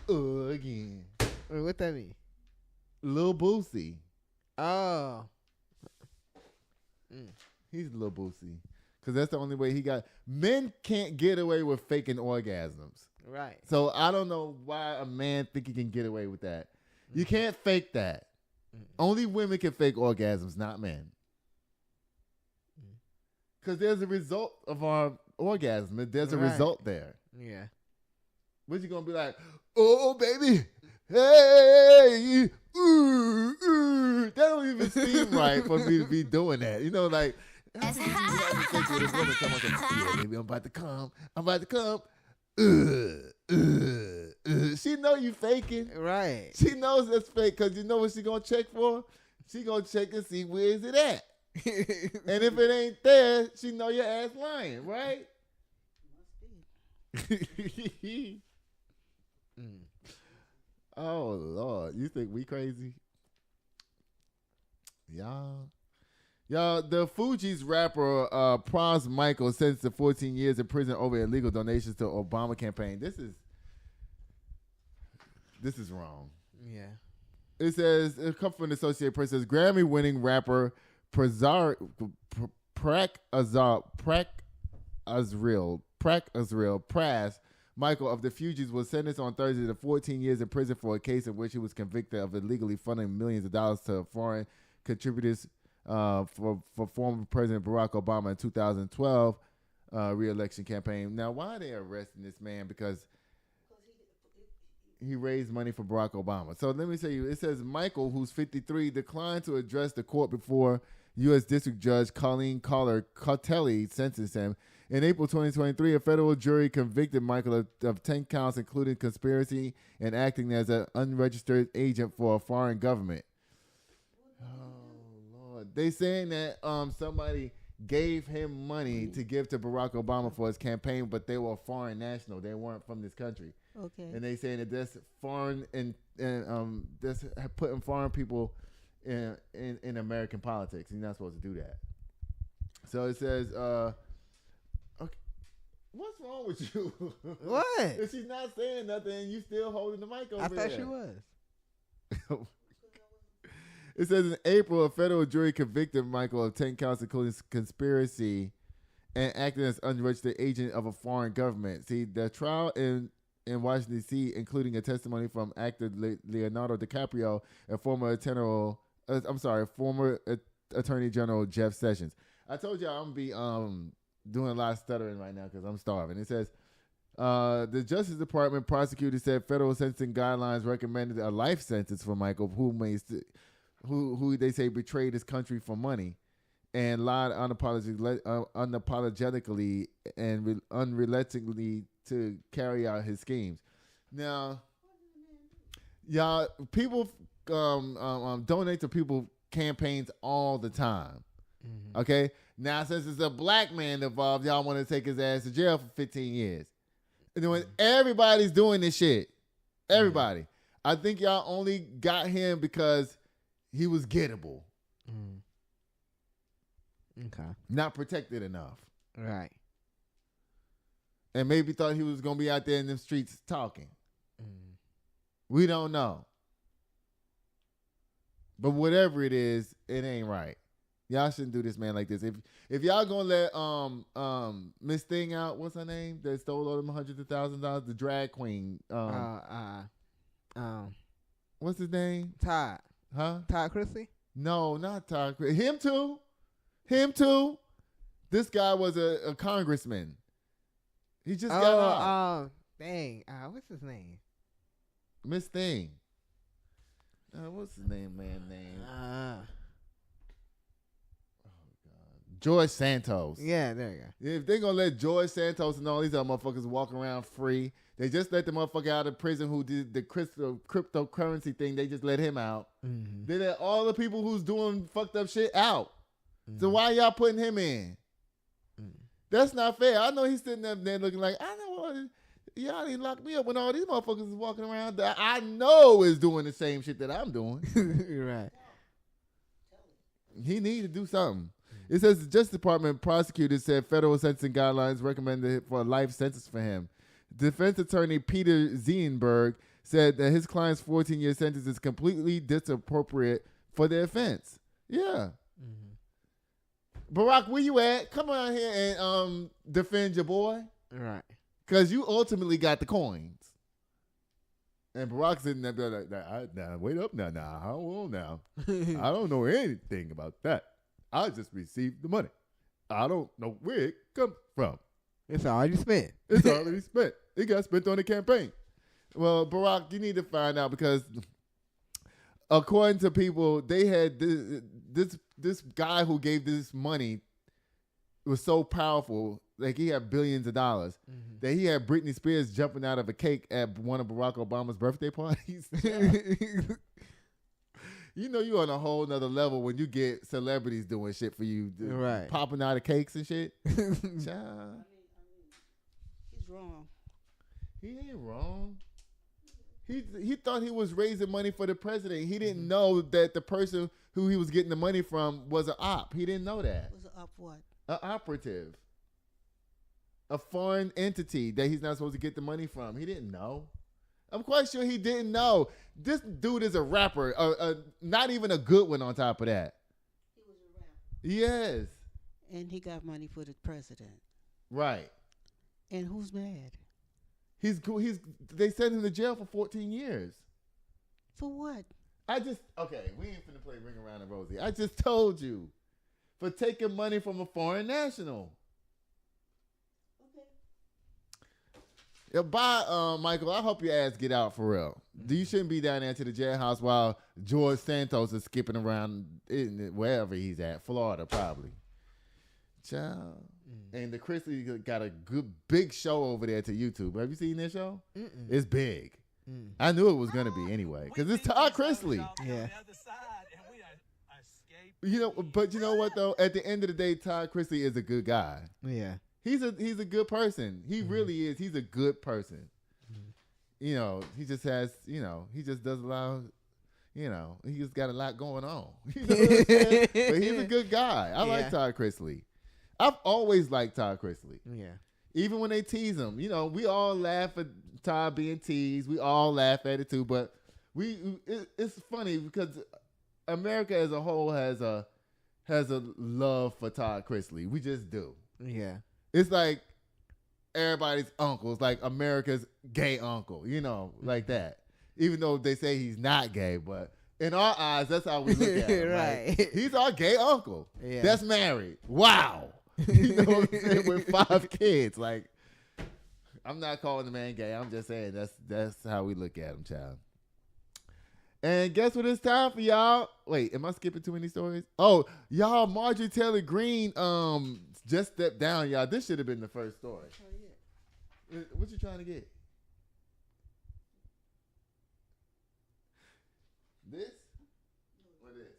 Again. Wait, what that mean? Lil Boosie. Oh. He's Lil Boosie. Because that's the only way he got. Men can't get away with faking orgasms. Right. So I don't know why a man think he can get away with that. You can't fake that. Only women can fake orgasms, not men. Because there's a result of our orgasm. There's a result there. Yeah. What you going to be like, oh, baby, hey, ooh, ooh. That don't even seem right for me to be doing that. You know, like, how many times you have to sex with a woman come up and, yeah, baby, I'm about to come. She know you faking. Right. She knows that's fake because you know what she gonna check for? She gonna check and see where is it at. And if it ain't there, she know your ass lying, right? Oh, Lord. You think we crazy? Y'all, the Fugees rapper Pras Michel sentenced to 14 years in prison over illegal donations to Obama campaign. This is wrong. Yeah. It says, it comes from the Associated Press. It says, Grammy-winning rapper Prak Pras Michel of the Fugees was sentenced on Thursday to 14 years in prison for a case in which he was convicted of illegally funding millions of dollars to foreign contributors for former President Barack Obama in 2012 re-election campaign. Now, why are they arresting this man? Because he raised money for Barack Obama. So let me tell you, it says Michael, who's 53, declined to address the court before U.S. District Judge Colleen Cartelli sentenced him. In April 2023, a federal jury convicted Michael of 10 counts, including conspiracy and acting as an unregistered agent for a foreign government. Oh, Lord. They saying that somebody gave him money to give to Barack Obama for his campaign, but they were foreign national. They weren't from this country. Okay. And they saying that that's foreign and that's putting foreign people in American politics. You're not supposed to do that. So it says, okay, what's wrong with you? What? If she's not saying nothing and you still holding the mic over I there. thought she was. It says in April, a federal jury convicted Michael of 10 counts, including conspiracy and acting as unregistered agent of a foreign government. See, the trial in Washington, D.C., including a testimony from actor Leonardo DiCaprio and former Attorney General Jeff Sessions. I told you I'm going to be doing a lot of stuttering right now because I'm starving. It says, the Justice Department prosecutor said federal sentencing guidelines recommended a life sentence for Michael, who they say betrayed his country for money and lied unapologetically and unrelentingly to carry out his schemes. Now, y'all, people donate to people campaigns all the time. Mm-hmm. Okay? Now, since it's a black man involved, y'all want to take his ass to jail for 15 years. And when everybody's doing this shit, everybody, I think y'all only got him because he was gettable. Okay. Not protected enough. Right. And maybe thought he was going to be out there in them streets talking. We don't know. But whatever it is, it ain't right. Y'all shouldn't do this man like this. If y'all gonna let Miss Thing out, what's her name? That stole all them hundreds of $1,000, the drag queen. What's his name? Todd. Huh? Todd Chrisley? No, not Todd. Him too. Him too. This guy was a congressman. He just got out. Dang. What's his name? Miss Thing. What's his name, man? George Santos. Yeah, there you go. If they're going to let George Santos and all these other motherfuckers walk around free, they just let the motherfucker out of prison who did the cryptocurrency thing. They just let him out. Mm-hmm. They let all the people who's doing fucked up shit out. Mm-hmm. So why y'all putting him in? Mm-hmm. That's not fair. I know he's sitting up there looking like, I know what. Y'all didn't lock me up when all these motherfuckers is walking around that I know is doing the same shit that I'm doing. Right. He need to do something. It says the Justice Department prosecutors said federal sentencing guidelines recommended for a life sentence for him. Defense attorney Peter Zeenberg said that his client's 14-year sentence is completely disappropriate for the offense. Yeah. Mm-hmm. Barack, where you at? Come on here and defend your boy. Right. Because you ultimately got the coins. And Barack's sitting there like, nah, wait up now. I don't know now. I don't know anything about that. I just received the money. I don't know where it comes from. It's already spent. It's already spent. It got spent on the campaign. Well, Barack, you need to find out because according to people, they had this guy who gave this money was so powerful, like he had billions of dollars, that he had Britney Spears jumping out of a cake at one of Barack Obama's birthday parties. You know you on a whole nother level when you get celebrities doing shit for you, right? Popping out of cakes and shit. He's wrong. He ain't wrong. He thought he was raising money for the president. He didn't know that the person who he was getting the money from was an op. He didn't know that. Was an op what? An operative. A foreign entity that he's not supposed to get the money from. He didn't know. I'm quite sure he didn't know. This dude is a rapper, not even a good one on top of that. He was a rapper. Yes. And he got money for the president. Right. And who's mad? They sent him to jail for 14 years. For what? We ain't finna play Ring Around the Rosie. I just told you. For taking money from a foreign national. Yeah, bye, Michael. I hope your ass get out for real. You shouldn't be down there to the jailhouse while George Santos is skipping around wherever he's at. Florida, probably. Child. And the Chrisley got a good big show over there to YouTube. Have you seen this show? Mm-mm. It's big. I knew it was going to be anyway. Because it's Todd Chrisley. Yeah. But you know what, though? At the end of the day, Todd Chrisley is a good guy. Yeah. He's a good person. He really is. He's a good person. He just has, he just does a lot of, he just got a lot going on. You know what I'm saying? But he's a good guy. I like Todd Chrisley. I've always liked Todd Chrisley. Yeah. Even when they tease him, we all laugh at Todd being teased. We all laugh at it too. But it's funny because America as a whole has a love for Todd Chrisley. We just do. Yeah. It's like everybody's uncle. It's like America's gay uncle, like that. Even though they say he's not gay, but in our eyes, that's how we look at him. Right. Like, he's our gay uncle. Yeah. That's married. Wow. You know what I'm saying? With 5 kids. Like, I'm not calling the man gay. I'm just saying that's how we look at him, child. And guess what it's time for, y'all? Wait, am I skipping too many stories? Oh, y'all, Marjorie Taylor Greene just stepped down, y'all. This should have been the first story. What you trying to get? This? What is?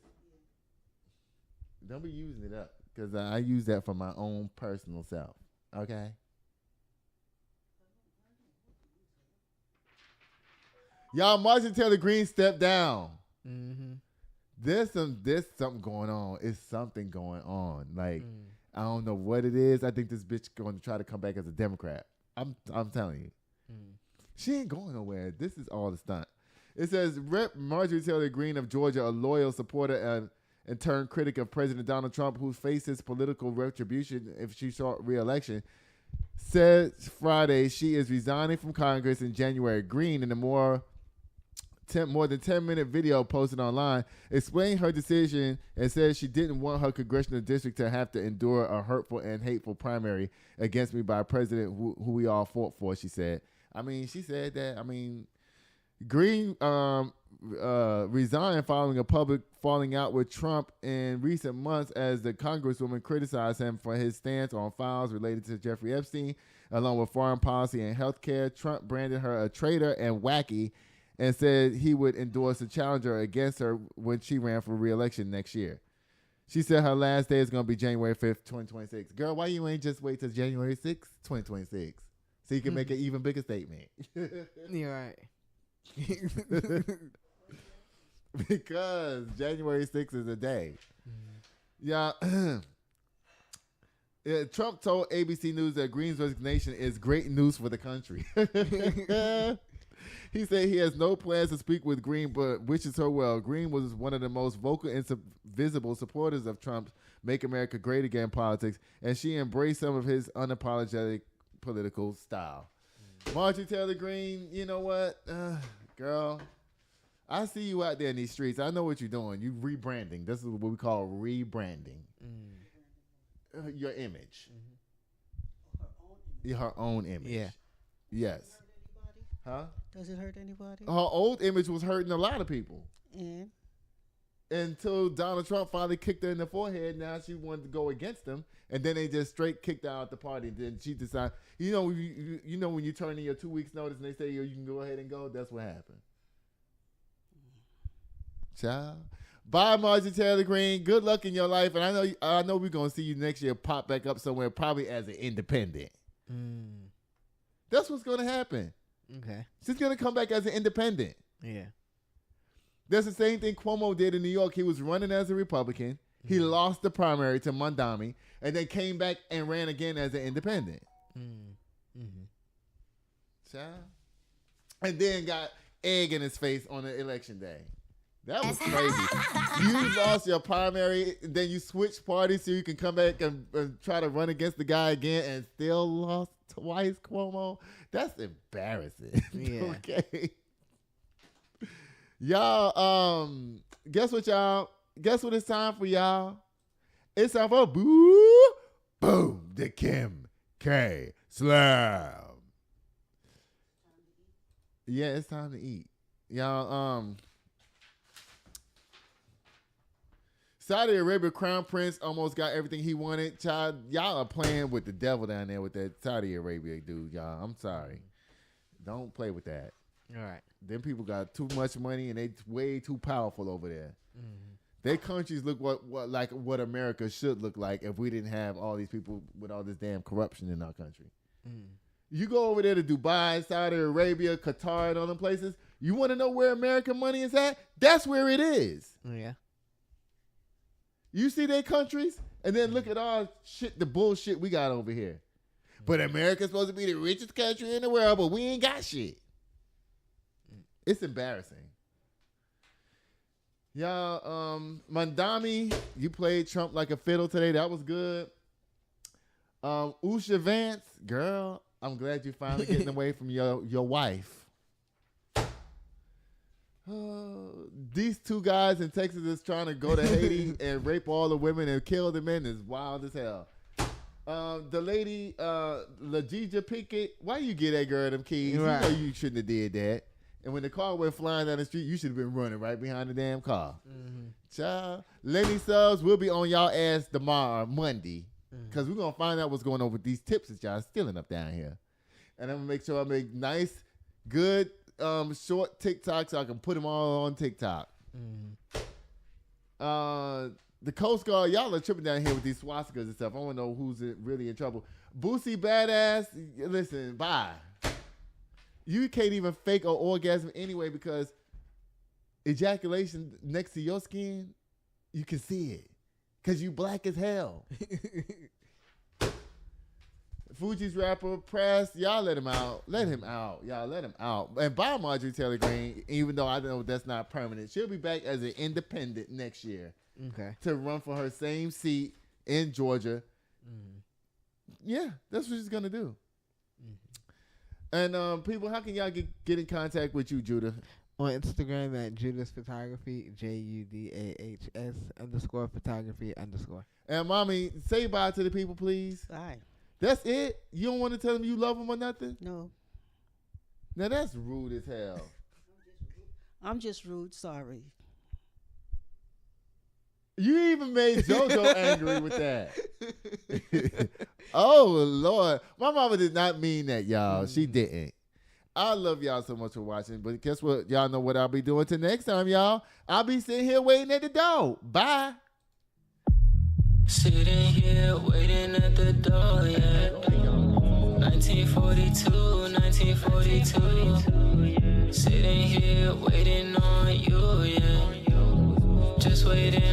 Don't be using it up because I use that for my own personal self. Okay? Y'all, Marjorie Taylor Greene stepped down. Mm-hmm. there's something going on. It's something going on. Like I don't know what it is. I think this bitch going to try to come back as a Democrat. I'm telling you, she ain't going nowhere. This is all the stunt. It says Rep. Marjorie Taylor Greene of Georgia, a loyal supporter and turned critic of President Donald Trump, who faces political retribution if she sought re-election, said Friday she is resigning from Congress in January. Greene, in a more than 10-minute video posted online, explained her decision and said she didn't want her congressional district to have to endure a hurtful and hateful primary against me by a president who we all fought for, she said. I mean, she said that. I mean, Greene resigned following a public falling out with Trump in recent months as the congresswoman criticized him for his stance on files related to Jeffrey Epstein, along with foreign policy and health care. Trump branded her a traitor and wacky and said he would endorse a challenger against her when she ran for re-election next year. She said her last day is going to be January 5th, 2026. Girl, why you ain't just wait till January 6th, 2026? So you can make an even bigger statement. You're right. Because January 6th is a day. Yeah. Trump told ABC News that Greene's resignation is great news for the country. He said he has no plans to speak with Greene, but wishes her well. Greene was one of the most vocal and visible supporters of Trump's Make America Great Again politics, and she embraced some of his unapologetic political style. Marjorie Taylor Greene, you know what? Girl, I see you out there in these streets. I know what you're doing. You rebranding. This is what we call rebranding. Your image. Her own image. Yeah. Yes. Huh? Does it hurt anybody? Her old image was hurting a lot of people. And until Donald Trump finally kicked her in the forehead, now she wanted to go against him, and then they just straight kicked her out the party. Then she decided, you know when you turn in your 2 weeks notice and they say you can go ahead and go, that's what happened. Child. Bye, Marjorie Taylor Greene. Good luck in your life, and I know we're gonna see you next year pop back up somewhere, probably as an independent. That's what's gonna happen. Okay. She's gonna come back as an independent. Yeah. That's the same thing Cuomo did in New York. He was running as a Republican. He lost the primary to Mamdani, and then came back and ran again as an independent. Child. And then got egg in his face on the election day. That was crazy. You lost your primary, then you switched parties so you can come back and try to run against the guy again and still lost twice, Cuomo. That's embarrassing. Yeah. Okay. Y'all, guess what, y'all? Guess what it's time for, y'all? It's time for Boo Boom, the Kim K Slam. Yeah, it's time to eat. Y'all, Saudi Arabia Crown Prince almost got everything he wanted. Child, y'all are playing with the devil down there with that Saudi Arabia dude, y'all. I'm sorry. Don't play with that. All right. Them people got too much money and they way too powerful over there. Their countries look like what America should look like if we didn't have all these people with all this damn corruption in our country. You go over there to Dubai, Saudi Arabia, Qatar, and all them places. You want to know where American money is at? That's where it is. Yeah. You see their countries, and then look at all shit, the bullshit we got over here. But America's supposed to be the richest country in the world, but we ain't got shit. It's embarrassing. Y'all, Mamdani, you played Trump like a fiddle today. That was good. Usha Vance, girl, I'm glad you finally getting away from your wife. These two guys in Texas is trying to go to Haiti and rape all the women and kill the men is wild as hell. The lady, LaJija Pickett, why you get that girl them keys? Right. You know you shouldn't have did that. And when the car went flying down the street, you should have been running right behind the damn car. Child, Lenny Subs will be on y'all ass tomorrow, Monday, because we're going to find out what's going on with these tips that y'all stealing up down here. And I'm going to make sure I make nice, good, short TikToks so I can put them all on TikTok. The Coast Guard, y'all are tripping down here with these swastikas and stuff. I want to know who's really in trouble. Boosie Badass, listen, bye. You can't even fake an orgasm anyway because ejaculation next to your skin, you can see it. Because you black as hell. Fugees rapper, Pras, y'all let him out. Let him out. Y'all let him out. And buy Marjorie Taylor Greene, even though I know that's not permanent. She'll be back as an independent next year. Okay. To run for her same seat in Georgia. Yeah, that's what she's going to do. And people, how can y'all get in contact with you, Judah? On Instagram at Judah's Photography, JUDAHS_photography_. And mommy, say bye to the people, please. Bye. That's it? You don't want to tell them you love them or nothing? No. Now that's rude as hell. I'm just rude. Sorry. You even made JoJo angry with that. Oh, Lord. My mama did not mean that, y'all. She didn't. I love y'all so much for watching. But guess what? Y'all know what I'll be doing till next time, y'all. I'll be sitting here waiting at the door. Bye. Sitting here waiting at the door, yeah. 1942. Sitting here waiting on you, yeah. Just waiting.